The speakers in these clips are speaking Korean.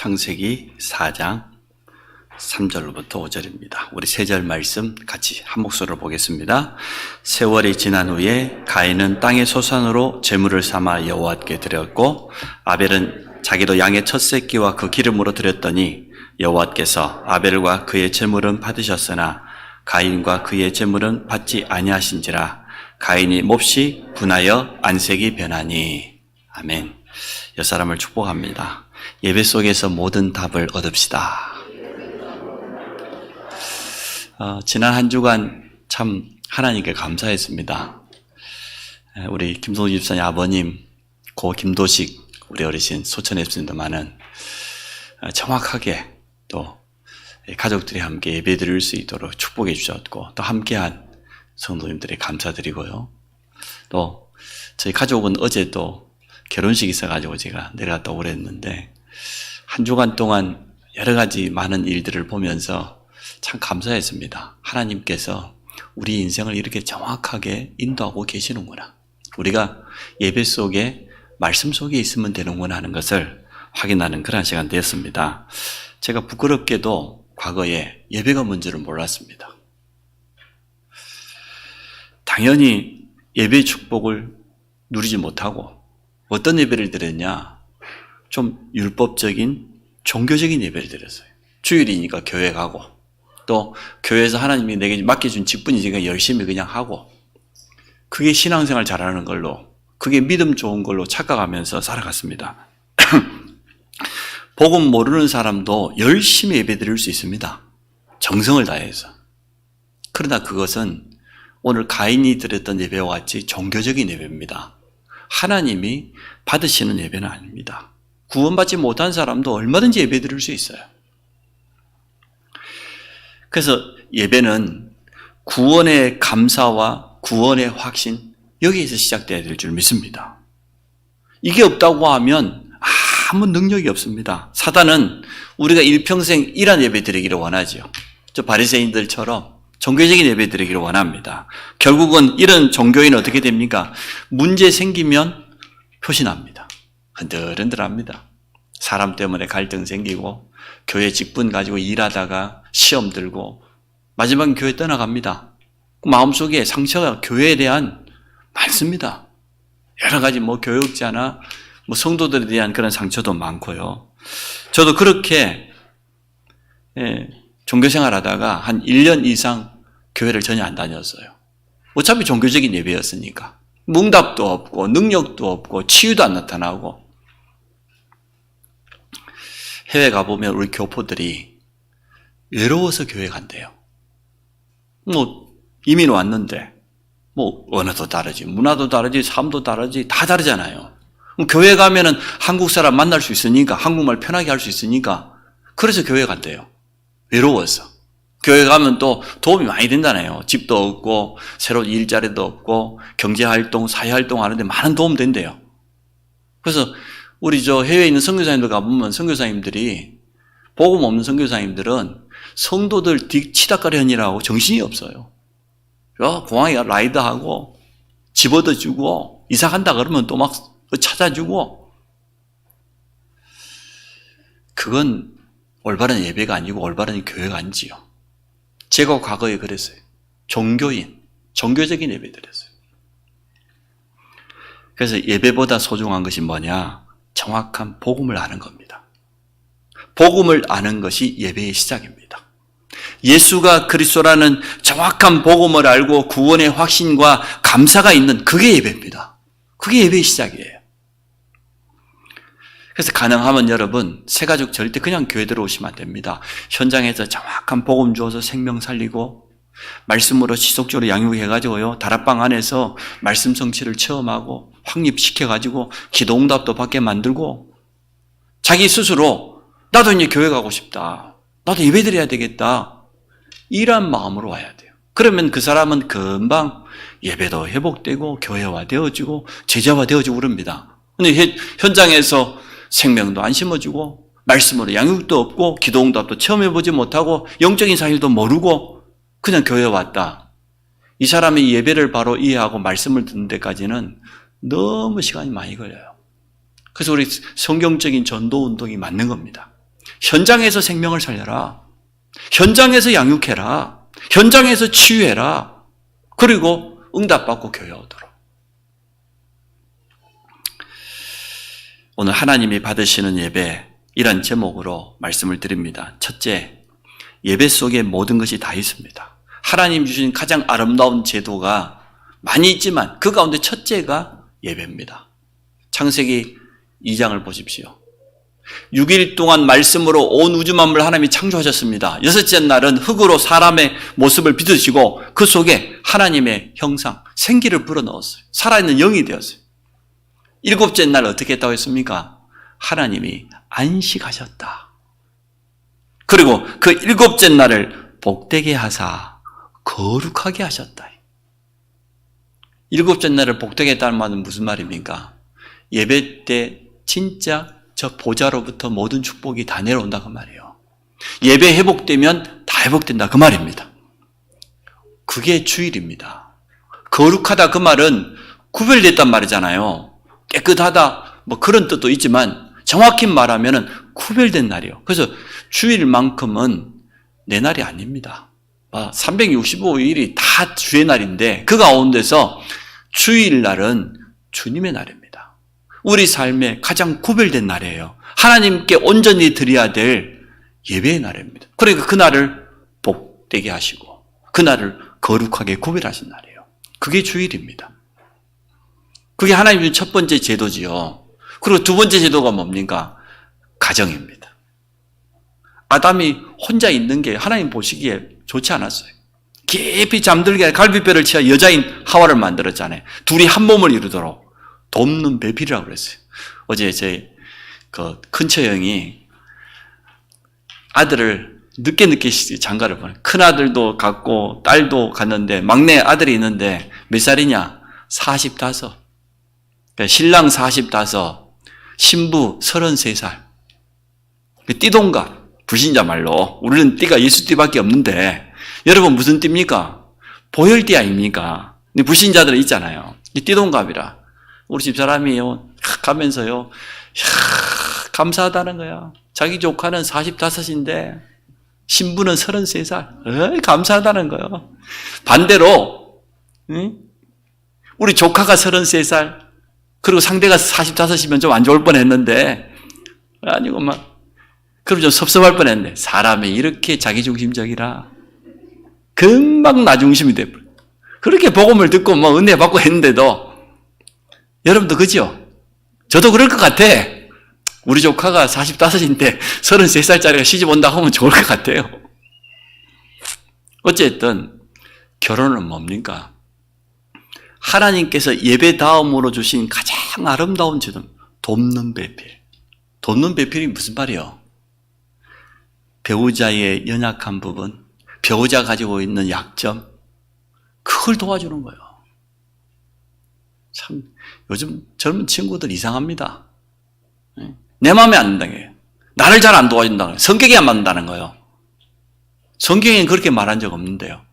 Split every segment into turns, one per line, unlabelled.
창세기 4장 3절로부터 5절입니다. 우리 3절 말씀 같이 한 목소리로 보겠습니다. 세월이 지난 후에 가인은 땅의 소산으로 제물을 삼아 여호와께 드렸고 아벨은 자기도 양의 첫 새끼와 그 기름으로 드렸더니 여호와께서 아벨과 그의 제물은 받으셨으나 가인과 그의 제물은 받지 아니하신지라. 가인이 몹시 분하여 안색이 변하니. 아멘. 옆 사람을 축복합니다. 예배 속에서 모든 답을 얻읍시다. 지난 한 주간 참 하나님께 감사했습니다. 우리 김동주 집사님 아버님, 고 김도식 우리 어르신 소천에 있습니다만은 정확하게 또 가족들이 함께 예배 드릴 수 있도록 축복해 주셨고 또 함께한 성도님들에 감사드리고요. 또 저희 가족은 어제 또 결혼식이 있어가지고 제가 내려갔다 오래 했는데 한 주간 동안 여러 가지 많은 일들을 보면서 참 감사했습니다. 하나님께서 우리 인생을 이렇게 정확하게 인도하고 계시는구나. 우리가 예배 속에 말씀 속에 있으면 되는구나 하는 것을 확인하는 그런 시간 되었습니다. 제가 부끄럽게도 과거에 예배가 뭔지를 몰랐습니다. 당연히 예배의 축복을 누리지 못하고 어떤 예배를 드렸냐? 좀 율법적인 종교적인 예배를 드렸어요. 주일이니까 교회 가고 또 교회에서 하나님이 내게 맡겨준 직분이니까 열심히 그냥 하고 그게 신앙생활 잘하는 걸로 그게 믿음 좋은 걸로 착각하면서 살아갔습니다. 복음 모르는 사람도 열심히 예배 드릴 수 있습니다. 정성을 다해서. 그러나 그것은 오늘 가인이 드렸던 예배와 같이 종교적인 예배입니다. 하나님이 받으시는 예배는 아닙니다. 구원받지 못한 사람도 얼마든지 예배 드릴 수 있어요. 그래서 예배는 구원의 감사와 구원의 확신, 여기에서 시작돼야 될 줄 믿습니다. 이게 없다고 하면 아무 능력이 없습니다. 사단은 우리가 일평생 이런 예배 드리기를 원하죠. 저 바리새인들처럼 종교적인 예배 드리기를 원합니다. 결국은 이런 종교인은 어떻게 됩니까? 문제 생기면 표신합니다. 흔들흔들합니다. 사람 때문에 갈등 생기고 교회 직분 가지고 일하다가 시험 들고 마지막엔 교회 떠나갑니다. 마음속에 상처가 교회에 대한 많습니다. 여러 가지 교역자나 성도들에 대한 그런 상처도 많고요. 저도 그렇게 종교생활 하다가 한 1년 이상 교회를 전혀 안 다녔어요. 어차피 종교적인 예배였으니까. 응답도 없고 능력도 없고 치유도 안 나타나고. 해외 가보면 우리 교포들이 외로워서 교회 간대요. 이민 왔는데 언어도 다르지 문화도 다르지 삶도 다르지 다 다르잖아요. 교회 가면은 한국 사람 만날 수 있으니까 한국말 편하게 할 수 있으니까 그래서 교회 간대요. 외로워서. 교회 가면 또 도움이 많이 된다네요. 집도 없고 새로운 일자리도 없고 경제활동, 사회활동 하는데 많은 도움 된대요. 그래서 우리 해외에 있는 선교사님들 가보면 선교사님들이 복음 없는 선교사님들은 성도들 치다거리 하느라고 정신이 없어요. 공항에 라이드하고 집 얻어주고 이사 간다 그러면 또 막 찾아주고 그건 올바른 예배가 아니고 올바른 교회가 아니지요. 제가 과거에 그랬어요. 종교적인 예배 드렸어요. 그래서 예배보다 소중한 것이 뭐냐? 정확한 복음을 아는 겁니다. 복음을 아는 것이 예배의 시작입니다. 예수가 그리스도라는 정확한 복음을 알고 구원의 확신과 감사가 있는 그게 예배입니다. 그게 예배의 시작이에요. 그래서 가능하면 여러분 새가족 절대 그냥 교회 들어오시면 안 됩니다. 현장에서 정확한 복음 주어서 생명 살리고 말씀으로 지속적으로 양육해가지고요 다락방 안에서 말씀 성취를 체험하고 확립시켜가지고 기도응답도 받게 만들고 자기 스스로 나도 이제 교회 가고 싶다. 나도 예배 드려야 되겠다. 이런 마음으로 와야 돼요. 그러면 그 사람은 금방 예배도 회복되고 교회화 되어지고 제자화 되어지고 그럽니다. 근데 현장에서 생명도 안 심어주고 말씀으로 양육도 없고 기도응답도 체험해보지 못하고 영적인 사실도 모르고 그냥 교회에 왔다. 이 사람이 예배를 바로 이해하고 말씀을 듣는 데까지는 너무 시간이 많이 걸려요. 그래서 우리 성경적인 전도운동이 맞는 겁니다. 현장에서 생명을 살려라. 현장에서 양육해라. 현장에서 치유해라. 그리고 응답받고 교회오도록. 오늘 하나님이 받으시는 예배, 이런 제목으로 말씀을 드립니다. 첫째, 예배 속에 모든 것이 다 있습니다. 하나님 주신 가장 아름다운 제도가 많이 있지만 그 가운데 첫째가 예배입니다. 창세기 2장을 보십시오. 6일 동안 말씀으로 온 우주 만물을 하나님이 창조하셨습니다. 여섯째 날은 흙으로 사람의 모습을 빚으시고 그 속에 하나님의 형상, 생기를 불어넣었어요. 살아있는 영이 되었어요. 일곱째 날 어떻게 했다고 했습니까? 하나님이 안식하셨다. 그리고 그 일곱째 날을 복되게 하사 거룩하게 하셨다. 일곱째 날을 복되게 했다는 말은 무슨 말입니까? 예배 때 진짜 저 보좌로부터 모든 축복이 다 내려온다 그 말이에요. 예배 회복되면 다 회복된다 그 말입니다. 그게 주일입니다. 거룩하다 그 말은 구별됐단 말이잖아요. 깨끗하다 뭐 그런 뜻도 있지만 정확히 말하면 구별된 날이에요. 그래서 주일만큼은 내 날이 아닙니다. 365일이 다 주의 날인데 그 가운데서 주일날은 주님의 날입니다. 우리 삶의 가장 구별된 날이에요. 하나님께 온전히 드려야 될 예배의 날입니다. 그러니까 그 날을 복되게 하시고 그 날을 거룩하게 구별하신 날이에요. 그게 주일입니다. 그게 하나님의 첫 번째 제도지요. 그리고 두 번째 제도가 뭡니까? 가정입니다. 아담이 혼자 있는 게 하나님 보시기에 좋지 않았어요. 깊이 잠들게 갈비뼈를 치아 여자인 하와를 만들었잖아요. 둘이 한 몸을 이루도록 돕는 배필이라고 그랬어요. 어제 제 그 큰처 형이 아들을 늦게 장가를 보내. 큰 아들도 갔고 딸도 갔는데 막내 아들이 있는데 몇 살이냐? 45. 그러니까 신랑 45, 신부 33살. 띠동갑, 불신자 말로. 우리는 띠가 예수 띠밖에 없는데 여러분 무슨 띠입니까? 보혈띠 아닙니까? 불신자들은 있잖아요. 띠동갑이라. 우리 집사람이요 가면서요 감사하다는 거야. 자기 조카는 45인데 신부는 33살. 감사하다는 거예요. 반대로 우리 조카가 33살 그리고 상대가 45이면 좀 안 좋을 뻔했는데 아니고 막 그럼 좀 섭섭할 뻔했는데 사람이 이렇게 자기중심적이라 금방 나중심이 돼버려. 그렇게 복음을 듣고 뭐 은혜 받고 했는데도 여러분도 그죠? 저도 그럴 것 같아. 우리 조카가 45인데 33살짜리가 시집 온다 하면 좋을 것 같아요. 어쨌든 결혼은 뭡니까? 하나님께서 예배 다음으로 주신 가장 아름다운 제도, 돕는 배필. 돕는 배필이 무슨 말이에요? 배우자의 연약한 부분, 배우자 가지고 있는 약점, 그걸 도와주는 거예요. 참 요즘 젊은 친구들 이상합니다. 내 마음에 안 든다는 거예요. 나를 잘 안 도와준다는 거예요. 성격이 안 맞는다는 거예요. 성경에는 그렇게 말한 적 없는데요.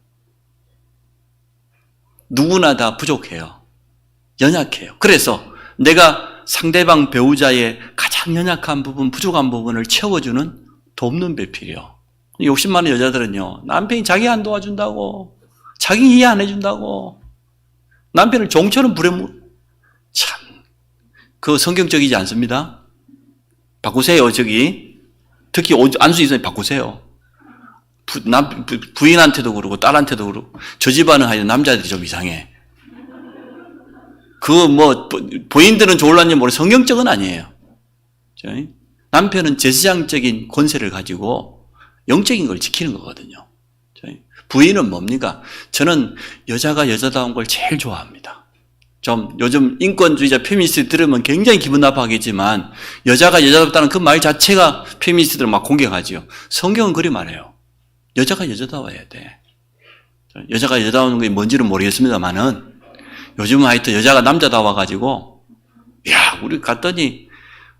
누구나 다 부족해요. 연약해요. 그래서 내가 상대방 배우자의 가장 연약한 부분, 부족한 부분을 채워주는 돕는 배필이요. 욕심 많은 여자들은요, 남편이 자기 안 도와준다고, 자기 이해 안 해준다고, 남편을 종처럼 참, 그거 성경적이지 않습니다. 바꾸세요, 저기. 특히 안수 이전에 바꾸세요. 부인한테도 그러고 딸한테도 그러고 저 집안은 하여튼 남자들이 좀 이상해. 그 뭐 부인들은 좋을란지 모르 성경적은 아니에요. 남편은 제사장적인 권세를 가지고 영적인 걸 지키는 거거든요. 부인은 뭡니까? 저는 여자가 여자다운 걸 제일 좋아합니다. 좀 요즘 인권주의자 페미니스트 들으면 굉장히 기분 나빠하겠지만 여자가 여자답다는 그 말 자체가 페미니스트들을 막 공격하지요. 성경은 그리 말해요. 여자가 여자다워야 돼. 여자가 여자다운 게 뭔지는 모르겠습니다만은 요즘은 하여튼 여자가 남자다워가지고 야 우리 갔더니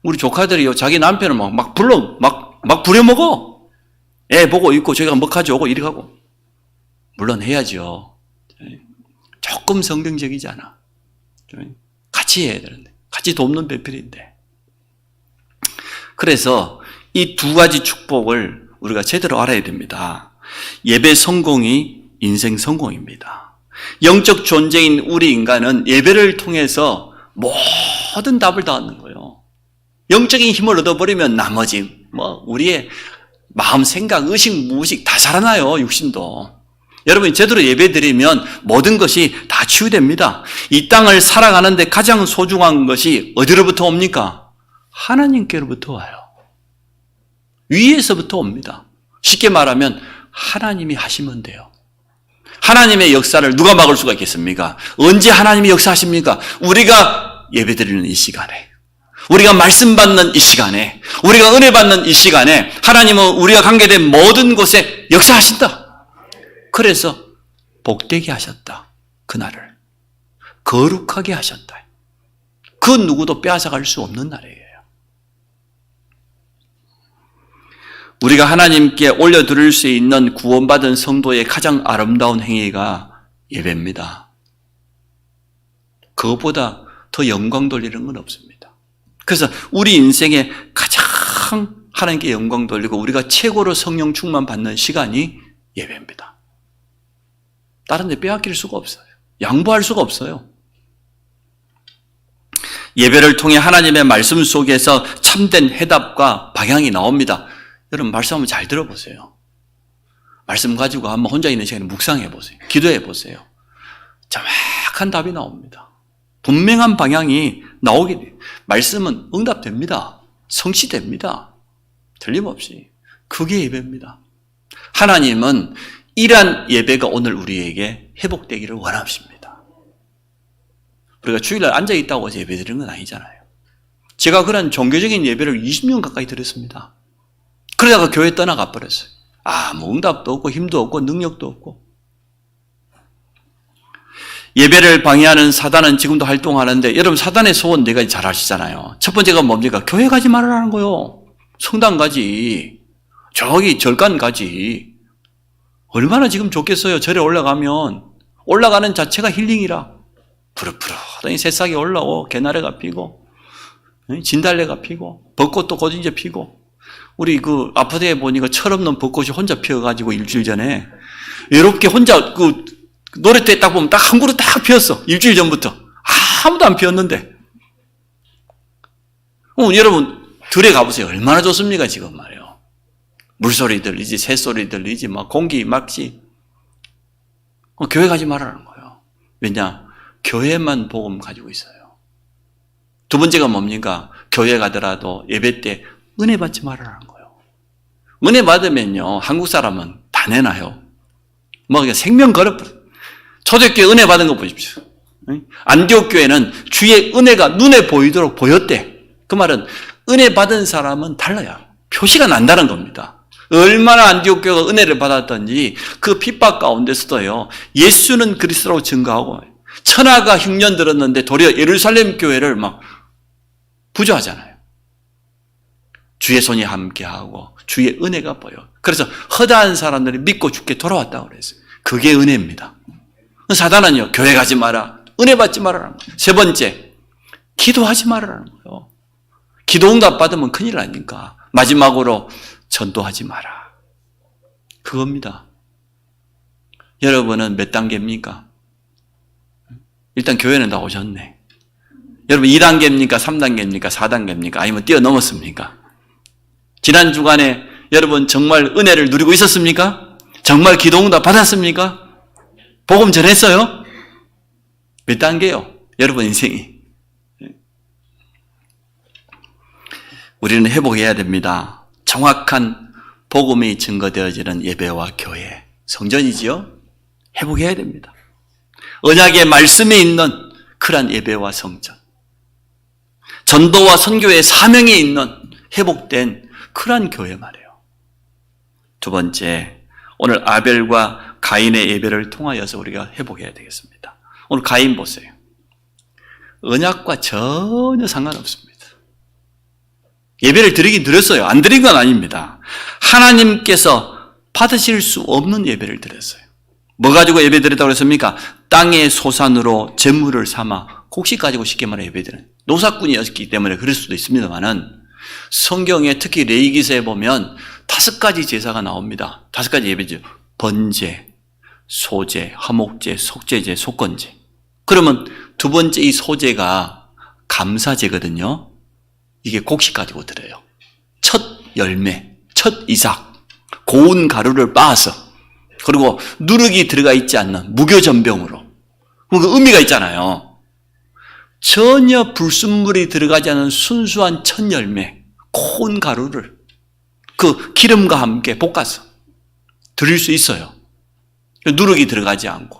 우리 조카들이요 자기 남편을 막 부려먹어. 애 보고 있고 저희가 뭐 가져오고 이렇게 하고 물론 해야죠. 조금 성경적이지 않아. 같이 해야 되는데 같이 돕는 배필인데 그래서 이 두 가지 축복을 우리가 제대로 알아야 됩니다. 예배 성공이 인생 성공입니다. 영적 존재인 우리 인간은 예배를 통해서 모든 답을 다 얻는 거예요. 영적인 힘을 얻어버리면 나머지 우리의 마음, 생각, 의식, 무의식 다 살아나요. 육신도. 여러분이 제대로 예배드리면 모든 것이 다 치유됩니다. 이 땅을 살아가는데 가장 소중한 것이 어디로부터 옵니까? 하나님께로부터 와요. 위에서부터 옵니다. 쉽게 말하면 하나님이 하시면 돼요. 하나님의 역사를 누가 막을 수가 있겠습니까? 언제 하나님이 역사하십니까? 우리가 예배드리는 이 시간에, 우리가 말씀 받는 이 시간에, 우리가 은혜 받는 이 시간에 하나님은 우리가 관계된 모든 곳에 역사하신다. 그래서 복되게 하셨다. 그날을 거룩하게 하셨다. 그 누구도 빼앗아갈 수 없는 날이에요. 우리가 하나님께 올려드릴 수 있는 구원받은 성도의 가장 아름다운 행위가 예배입니다. 그것보다 더 영광 돌리는 건 없습니다. 그래서 우리 인생에 가장 하나님께 영광 돌리고 우리가 최고로 성령 충만 받는 시간이 예배입니다. 다른 데 빼앗길 수가 없어요. 양보할 수가 없어요. 예배를 통해 하나님의 말씀 속에서 참된 해답과 방향이 나옵니다. 여러분 말씀 한번 잘 들어보세요. 말씀 가지고 한번 혼자 있는 시간에 묵상해 보세요. 기도해 보세요. 정확한 답이 나옵니다. 분명한 방향이 나오게 돼요. 말씀은 응답됩니다. 성취됩니다. 틀림없이. 그게 예배입니다. 하나님은 이러한 예배가 오늘 우리에게 회복되기를 원하십니다. 우리가 주일날 앉아있다고 해서 예배 드리는 건 아니잖아요. 제가 그런 종교적인 예배를 20년 가까이 드렸습니다. 그러다가 교회 떠나가 버렸어요. 응답도 없고 힘도 없고 능력도 없고. 예배를 방해하는 사단은 지금도 활동하는데 여러분 사단의 소원 네 가지 잘 아시잖아요. 첫 번째가 뭡니까? 교회 가지 말라는 거요. 성당 가지. 저기 절간 가지. 얼마나 지금 좋겠어요. 절에 올라가면 올라가는 자체가 힐링이라. 푸릇푸릇하니 새싹이 올라오고 개나래가 피고 진달래가 피고 벚꽃도 곧 이제 피고 우리 그 아파트에 보니까 철없는 벚꽃이 혼자 피어가지고 일주일 전에 외롭게 혼자 그 노래터에 딱 보면 딱 한 그루 딱 피었어. 일주일 전부터 아무도 안 피었는데. 여러분 들에 가보세요. 얼마나 좋습니까 지금 말이에요. 물소리 들리지, 새소리 들리지, 막 공기 막지. 교회 가지 말라는 거예요. 왜냐? 교회만 복음 가지고 있어요. 두 번째가 뭡니까? 교회 가더라도 예배 때 은혜 받지 말라는 거예요. 은혜 받으면요, 한국 사람은 다 내놔요. 그냥 생명 걸어버려. 초대교회 은혜 받은 거 보십시오. 안디옥 교회는 주의 은혜가 눈에 보이도록 보였대. 그 말은 은혜 받은 사람은 달라요. 표시가 난다는 겁니다. 얼마나 안디옥 교회가 은혜를 받았던지 그 핍박 가운데서도요, 예수는 그리스도라고 증거하고 천하가 흉년 들었는데 도리어 예루살렘 교회를 막 부조하잖아요. 주의 손이 함께하고 주의 은혜가 보여. 그래서 허다한 사람들이 믿고 죽게 돌아왔다고 그랬어요. 그게 은혜입니다. 사단은요, 교회 가지 마라, 은혜 받지 마라는 거예요. 세 번째, 기도하지 마라는 거예요. 기도 응답 받으면 큰일 나니까. 마지막으로 전도하지 마라. 그겁니다. 여러분은 몇 단계입니까? 일단 교회는 다 오셨네. 여러분 2단계입니까? 3단계입니까? 4단계입니까? 아니면 뛰어넘었습니까? 지난 주간에 여러분 정말 은혜를 누리고 있었습니까? 정말 기도응답 받았습니까? 복음 전했어요? 몇 단계요? 여러분 인생이. 우리는 회복해야 됩니다. 정확한 복음이 증거되어지는 예배와 교회, 성전이지요? 회복해야 됩니다. 언약의 말씀에 있는 그러한 예배와 성전, 전도와 선교의 사명에 있는 회복된 그러한 교회 말이에요. 두 번째, 오늘 아벨과 가인의 예배를 통하여서 우리가 회복해야 되겠습니다. 오늘 가인 보세요. 언약과 전혀 상관없습니다. 예배를 드리긴 드렸어요. 안 드린 건 아닙니다. 하나님께서 받으실 수 없는 예배를 드렸어요. 뭐 가지고 예배 드렸다고 그랬습니까? 땅의 소산으로 재물을 삼아 곡식 가지고 쉽게 말해 예배 드리는 노사꾼이었기 때문에 그럴 수도 있습니다만은 성경에 특히 레위기서에 보면 5가지 제사가 나옵니다. 5가지 예배죠. 번제, 소제, 화목제, 속죄제, 속건제. 그러면 두 번째 이 소제가 감사제거든요. 이게 곡식 가지고 드려요. 첫 열매, 첫 이삭, 고운 가루를 빻아서, 그리고 누룩이 들어가 있지 않는 무교전병으로. 그 의미가 있잖아요. 전혀 불순물이 들어가지 않은 순수한 첫 열매, 고운 가루를 그 기름과 함께 볶아서 드릴 수 있어요. 누룩이 들어가지 않고.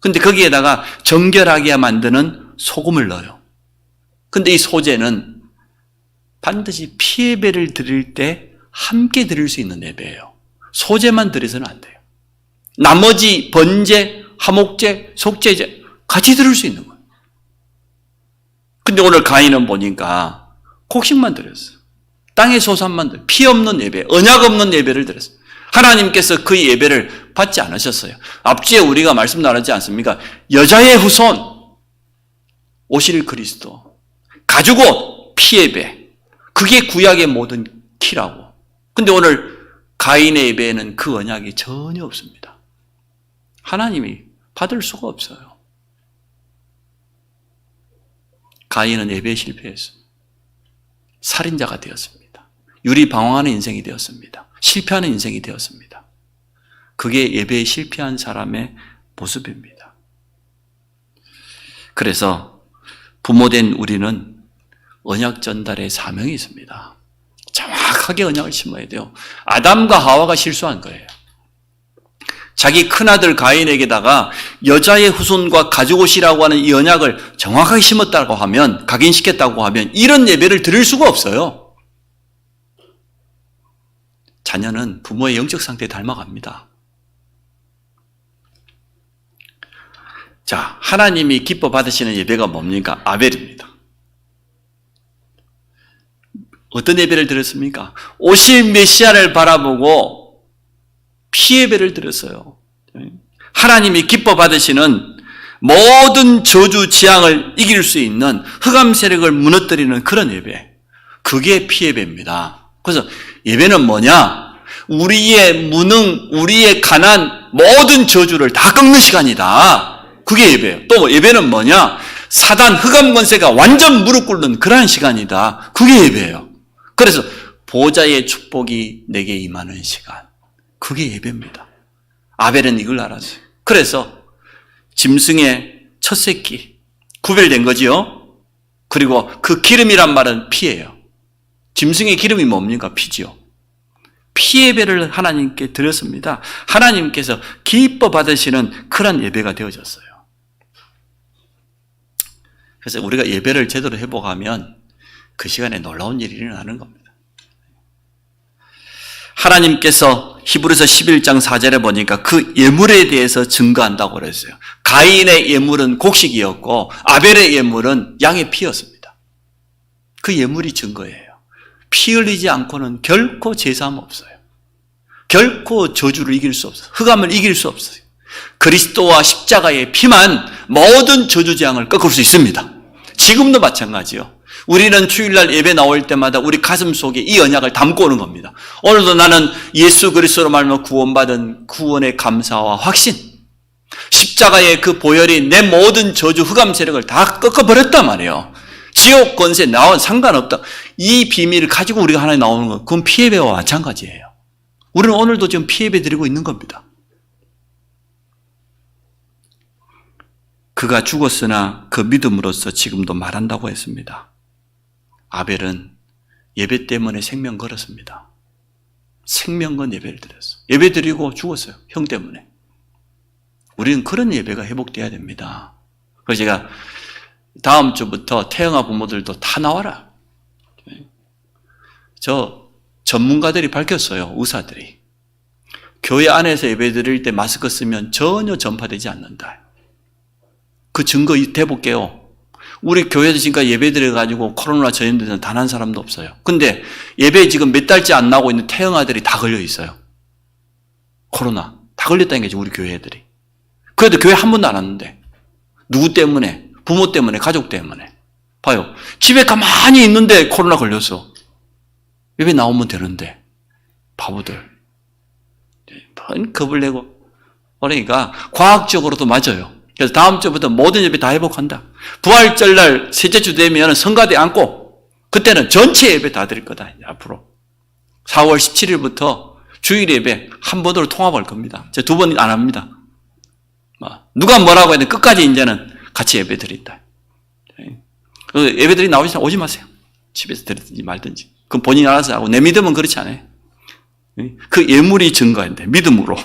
근데 거기에다가 정결하게 만드는 소금을 넣어요. 근데 이 소제는 반드시 피예배를 드릴 때 함께 드릴 수 있는 예배예요. 소제만 드려서는 안 돼요. 나머지 번제, 화목제, 속죄제 같이 드릴 수 있는 거예요. 근데 오늘 가인은 보니까 곡식만 드렸어요. 땅의 소산만 드렸어요. 피 없는 예배, 언약 없는 예배를 드렸어요. 하나님께서 그 예배를 받지 않으셨어요. 앞주에 우리가 말씀 나눴지 않습니까? 여자의 후손, 오실 그리스도, 가죽옷, 피예배, 그게 구약의 모든 키라고. 근데 오늘 가인의 예배에는 그 언약이 전혀 없습니다. 하나님이 받을 수가 없어요. 가인은 예배에 실패했습니다. 살인자가 되었습니다. 유리방황하는 인생이 되었습니다. 실패하는 인생이 되었습니다. 그게 예배에 실패한 사람의 모습입니다. 그래서 부모된 우리는 언약 전달의 사명이 있습니다. 정확하게 언약을 심어야 돼요. 아담과 하와가 실수한 거예요. 자기 큰아들 가인에게다가 여자의 후손과 가죽옷이라고 하는 이 언약을 정확하게 심었다고 하면, 각인시켰다고 하면 이런 예배를 드릴 수가 없어요. 자녀는 부모의 영적 상태에 닮아갑니다. 자, 하나님이 기뻐 받으시는 예배가 뭡니까? 아벨입니다. 어떤 예배를 드렸습니까? 오실 메시아를 바라보고 피예배를 드렸어요. 하나님이 기뻐 받으시는 모든 저주 지향을 이길 수 있는 흑암 세력을 무너뜨리는 그런 예배, 그게 피예배입니다. 그래서 예배는 뭐냐? 우리의 무능, 우리의 가난, 모든 저주를 다 꺾는 시간이다. 그게 예배예요. 또 예배는 뭐냐? 사단, 흑암 권세가 완전 무릎 꿇는 그러한 시간이다. 그게 예배예요. 그래서 보좌의 축복이 내게 임하는 시간, 그게 예배입니다. 아벨은 이걸 알았어요. 그래서 짐승의 첫 새끼 구별된 거지요. 그리고 그 기름이란 말은 피예요. 짐승의 기름이 뭡니까? 피지요. 피 예배를 하나님께 드렸습니다. 하나님께서 기뻐 받으시는 그런 예배가 되어졌어요. 그래서 우리가 예배를 제대로 회복하면 그 시간에 놀라운 일이 일어나는 겁니다. 하나님께서 히브리서 11장 4절에 보니까 그 예물에 대해서 증거한다고 그랬어요. 가인의 예물은 곡식이었고 아벨의 예물은 양의 피였습니다. 그 예물이 증거예요. 피 흘리지 않고는 결코 제사함 없어요. 결코 저주를 이길 수 없어요. 흑암을 이길 수 없어요. 그리스도와 십자가의 피만 모든 저주 재앙을 꺾을 수 있습니다. 지금도 마찬가지요. 우리는 주일날 예배 나올 때마다 우리 가슴 속에 이 언약을 담고 오는 겁니다. 오늘도 나는 예수 그리스도로 말미암아 구원받은 구원의 감사와 확신, 십자가의 그 보혈이 내 모든 저주 흑암 세력을 다 꺾어버렸단 말이에요. 지옥 권세 나와 상관없다. 이 비밀을 가지고 우리가 하나님 나오는 것, 그건 피예배와 마찬가지예요. 우리는 오늘도 지금 피예배 드리고 있는 겁니다. 그가 죽었으나 그 믿음으로써 지금도 말한다고 했습니다. 아벨은 예배 때문에 생명 걸었습니다. 생명 건 예배를 드렸어요. 예배 드리고 죽었어요. 형 때문에. 우리는 그런 예배가 회복돼야 됩니다. 그래서 제가 다음 주부터 태영아 부모들도 다 나와라. 저 전문가들이 밝혔어요. 의사들이. 교회 안에서 예배 드릴 때 마스크 쓰면 전혀 전파되지 않는다. 그 증거 대볼게요. 우리 교회에서 지금까지 예배 드려가지고 코로나 전염되는 단 한 사람도 없어요. 근데 예배 지금 몇 달째 안 나오고 있는 태영아들이 다 걸려 있어요. 코로나. 다 걸렸다는 거죠, 우리 교회 애들이. 그래도 교회 한 번도 안 왔는데. 누구 때문에? 부모 때문에, 가족 때문에. 봐요. 집에 가만히 있는데 코로나 걸렸어. 예배 나오면 되는데 바보들 번 겁을 내고 그러니까 과학적으로도 맞아요. 그래서 다음 주부터 모든 예배 다 회복한다. 부활절날 셋째 주 되면 성가대 앉고 그때는 전체 예배 다 드릴 거다. 앞으로 4월 17일부터 주일 예배 한 번으로 통합할 겁니다. 제가 2번 안 합니다. 누가 뭐라고 해도 끝까지 이제는 같이 예배 드린다. 예배들이 나오시면 오지 마세요. 집에서 드리든지 말든지. 그건 본인이 알아서 하고 내 믿음은 그렇지 않아요. 그 예물이 증거인데 믿음으로.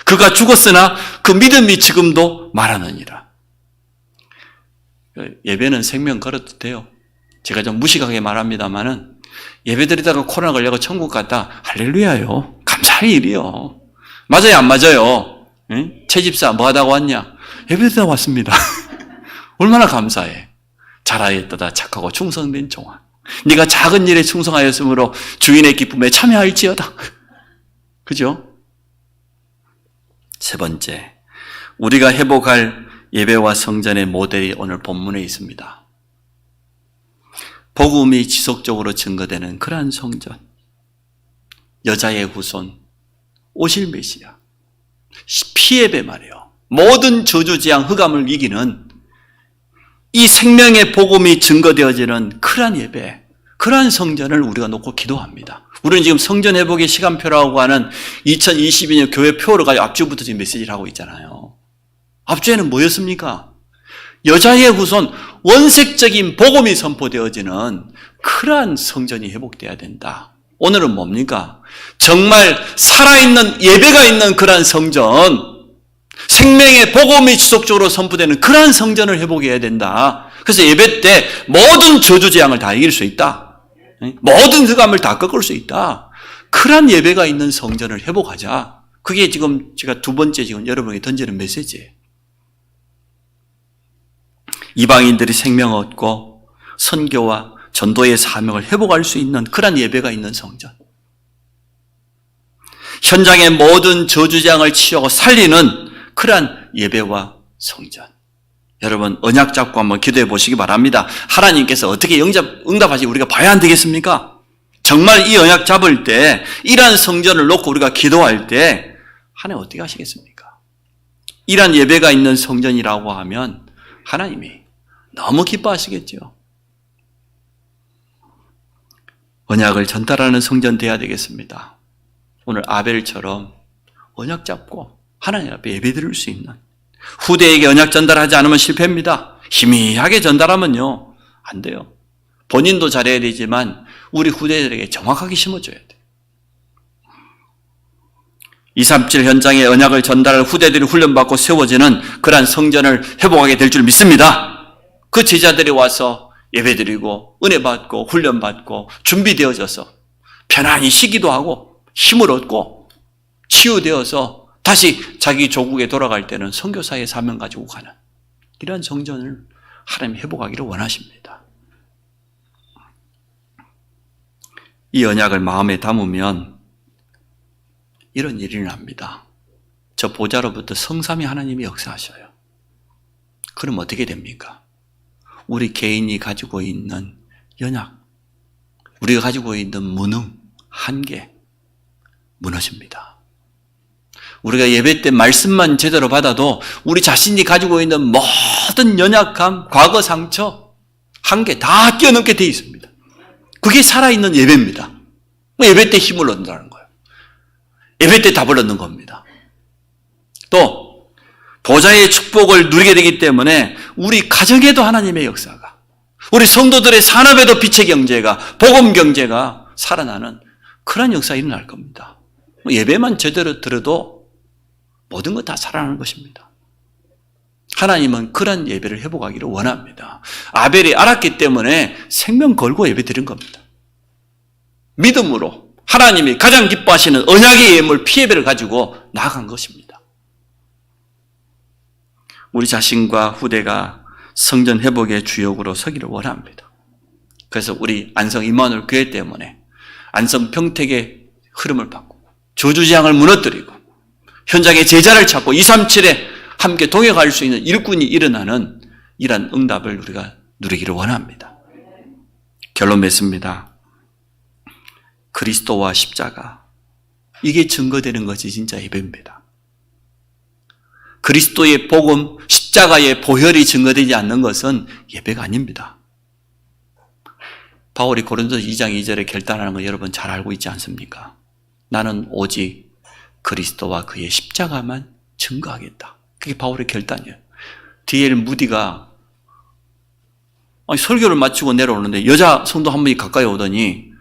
그가 죽었으나 그 믿음이 지금도 말하느니라. 예배는 생명 걸어도 돼요. 제가 좀 무식하게 말합니다만은 예배 드리다가 코로나 걸려서 천국 갔다 할렐루야요. 감사의 일이요. 맞아요, 안 맞아요? 최 집사 뭐 하다가 왔냐? 예배 드리다 왔습니다. 얼마나 감사해. 잘하였다 착하고 충성된 종아. 네가 작은 일에 충성하였으므로 주인의 기쁨에 참여할지어다. 그죠? 세 번째, 우리가 회복할 예배와 성전의 모델이 오늘 본문에 있습니다. 복음이 지속적으로 증거되는 그러한 성전, 여자의 후손, 오실 메시아, 피예배 말이에요. 모든 저주지향 흑암을 이기는 이 생명의 복음이 증거되어지는 그러한 예배, 그러한 성전을 우리가 놓고 기도합니다. 우리는 지금 성전 회복의 시간표라고 하는 2022년 교회 표를 가지고 앞주부터 지금 메시지를 하고 있잖아요. 앞주에는 뭐였습니까? 여자의 후손, 원색적인 복음이 선포되어지는 그러한 성전이 회복되어야 된다. 오늘은 뭡니까? 정말 살아있는 예배가 있는 그러한 성전, 생명의 복음이 지속적으로 선포되는 그러한 성전을 회복해야 된다. 그래서 예배 때 모든 저주재앙을 다 이길 수 있다. 모든 흑암을 다 꺾을 수 있다. 그러한 예배가 있는 성전을 회복하자. 그게 지금 제가 2번째 지금 여러분에게 던지는 메시지예요. 이방인들이 생명 얻고 선교와 전도의 사명을 회복할 수 있는 그러한 예배가 있는 성전. 현장의 모든 저주재앙을 치유하고 살리는 그러한 예배와 성전. 여러분 언약 잡고 한번 기도해 보시기 바랍니다. 하나님께서 어떻게 응답하시지 우리가 봐야 안 되겠습니까? 정말 이 언약 잡을 때 이러한 성전을 놓고 우리가 기도할 때 하나님 어떻게 하시겠습니까? 이러한 예배가 있는 성전이라고 하면 하나님이 너무 기뻐하시겠죠. 언약을 전달하는 성전 돼야 되겠습니다. 오늘 아벨처럼 언약 잡고 하나님 앞에 예배 드릴 수 있는, 후대에게 언약 전달하지 않으면 실패입니다. 희미하게 전달하면요 안 돼요. 본인도 잘해야 되지만 우리 후대들에게 정확하게 심어줘야 돼요. 237 현장에 언약을 전달할 후대들이 훈련받고 세워지는 그러한 성전을 회복하게 될 줄 믿습니다. 그 제자들이 와서 예배드리고 은혜받고 훈련받고 준비되어져서 편안히 쉬기도 하고 힘을 얻고 치유되어서 다시 자기 조국에 돌아갈 때는 선교사의 사명 가지고 가는 이러한 성전을 하나님 회복하기를 원하십니다. 이 언약을 마음에 담으면 이런 일이 납니다. 저 보좌로부터 성삼위 하나님이 역사하셔요. 그럼 어떻게 됩니까? 우리 개인이 가지고 있는 연약, 우리가 가지고 있는 무능, 한계 무너집니다. 우리가 예배 때 말씀만 제대로 받아도 우리 자신이 가지고 있는 모든 연약함, 과거 상처, 한계 다 뛰어넘게 되어 있습니다. 그게 살아있는 예배입니다. 예배 때 힘을 얻는다는 거예요. 예배 때 답을 얻는 겁니다. 또 보좌의 축복을 누리게 되기 때문에 우리 가정에도 하나님의 역사가, 우리 성도들의 산업에도 빛의 경제가, 복음 경제가 살아나는 그런 역사가 일어날 겁니다. 예배만 제대로 들어도 모든 것 다 살아나는 것입니다. 하나님은 그런 예배를 회복하기를 원합니다. 아벨이 알았기 때문에 생명 걸고 예배 드린 겁니다. 믿음으로 하나님이 가장 기뻐하시는 언약의 예물 피예배를 가지고 나아간 것입니다. 우리 자신과 후대가 성전 회복의 주역으로 서기를 원합니다. 그래서 우리 안성 임마누엘 교회 때문에 안성 평택의 흐름을 바꾸고 저주재앙을 무너뜨리고 현장에 제자를 찾고 237에 함께 동역할 수 있는 일꾼이 일어나는 이러한 응답을 우리가 누리기를 원합니다. 결론 맺습니다. 그리스도와 십자가, 이게 증거되는 것이 진짜 예배입니다. 그리스도의 복음, 십자가의 보혈이 증거되지 않는 것은 예배가 아닙니다. 바울이 고린도서 2장 2절에 결단하는 거 여러분 잘 알고 있지 않습니까? 나는 오직 그리스도와 그의 십자가만 증거하겠다. 그게 바울의 결단이에요. D.L. 무디가 설교를 마치고 내려오는데 여자 성도 한 분이 가까이 오더니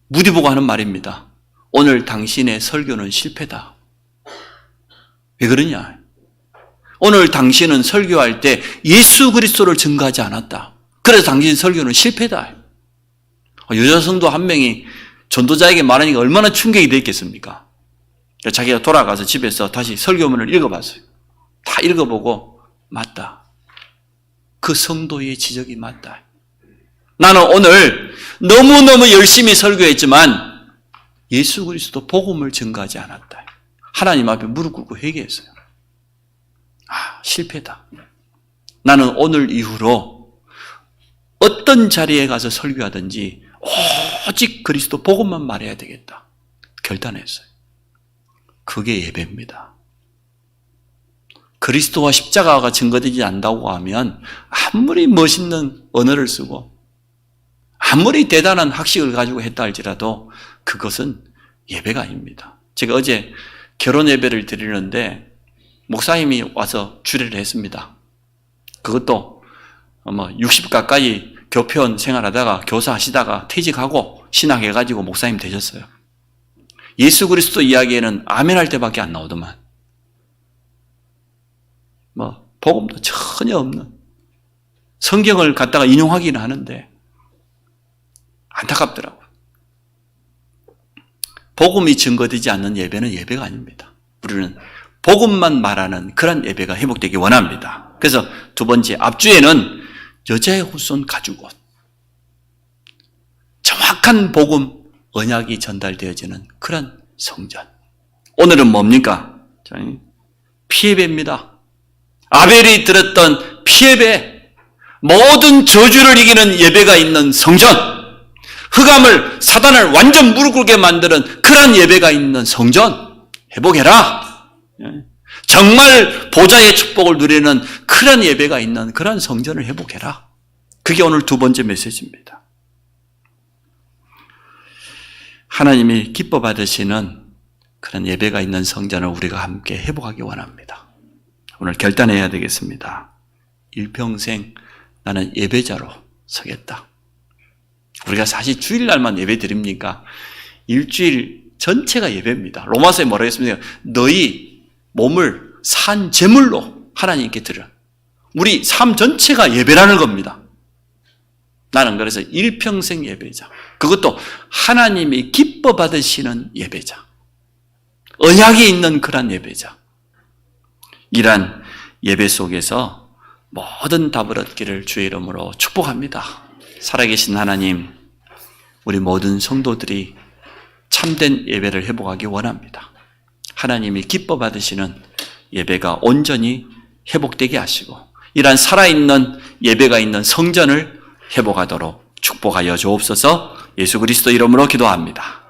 무디 보고 하는 말입니다. 오늘 당신의 설교는 실패다. 왜 그러냐? 오늘 당신은 설교할 때 예수 그리스도를 증거하지 않았다. 그래서 당신 설교는 실패다. 여자 성도 한 명이 전도자에게 말하니까 얼마나 충격이 됐겠습니까? 자기가 돌아가서 집에서 다시 설교문을 읽어봤어요. 다 읽어보고 맞다. 그 성도의 지적이 맞다. 나는 오늘 너무너무 열심히 설교했지만 예수 그리스도 복음을 증거하지 않았다. 하나님 앞에 무릎 꿇고 회개했어요. 실패다. 나는 오늘 이후로 어떤 자리에 가서 설교하든지 오직 그리스도 복음만 말해야 되겠다. 결단했어요. 그게 예배입니다. 그리스도와 십자가가 증거되지 않는다고 하면 아무리 멋있는 언어를 쓰고 아무리 대단한 학식을 가지고 했다 할지라도 그것은 예배가 아닙니다. 제가 어제 결혼 예배를 드리는데 목사님이 와서 주례를 했습니다. 그것도 60 가까이 교편 생활하다가 교사하시다가 퇴직하고 신학해가지고 목사님 되셨어요. 예수 그리스도 이야기에는 아멘 할 때밖에 안 나오더만. 복음도 전혀 없는. 성경을 갖다가 인용하기는 하는데 안타깝더라고요. 복음이 증거되지 않는 예배는 예배가 아닙니다. 우리는 복음만 말하는 그런 예배가 회복되기 원합니다. 그래서 두 번째, 앞주에는 여자의 후손 가죽옷. 정확한 복음, 언약이 전달되어지는 그런 성전. 오늘은 뭡니까? 피예배입니다. 아벨이 드렸던 피예배, 모든 저주를 이기는 예배가 있는 성전, 흑암을, 사단을 완전 무릎 꿇게 만드는 그런 예배가 있는 성전, 회복해라. 정말 보좌의 축복을 누리는 그런 예배가 있는 그런 성전을 회복해라. 그게 오늘 두 번째 메시지입니다. 하나님이 기뻐 받으시는 그런 예배가 있는 성전을 우리가 함께 회복하기 원합니다. 오늘 결단해야 되겠습니다. 일평생 나는 예배자로 서겠다. 우리가 사실 주일날만 예배 드립니까? 일주일 전체가 예배입니다. 로마서에 뭐라고 했습니까? 너희 몸을 산 제물로 하나님께 드려. 우리 삶 전체가 예배라는 겁니다. 나는 그래서 일평생 예배자. 그것도 하나님이 기뻐 받으시는 예배자. 언약이 있는 그런 예배자. 이러한 예배 속에서 모든 답을 얻기를 주의 이름으로 축복합니다. 살아계신 하나님, 우리 모든 성도들이 참된 예배를 회복하기 원합니다. 하나님이 기뻐 받으시는 예배가 온전히 회복되게 하시고 이러한 살아있는 예배가 있는 성전을 회복하도록 축복하여 주옵소서. 예수 그리스도 이름으로 기도합니다.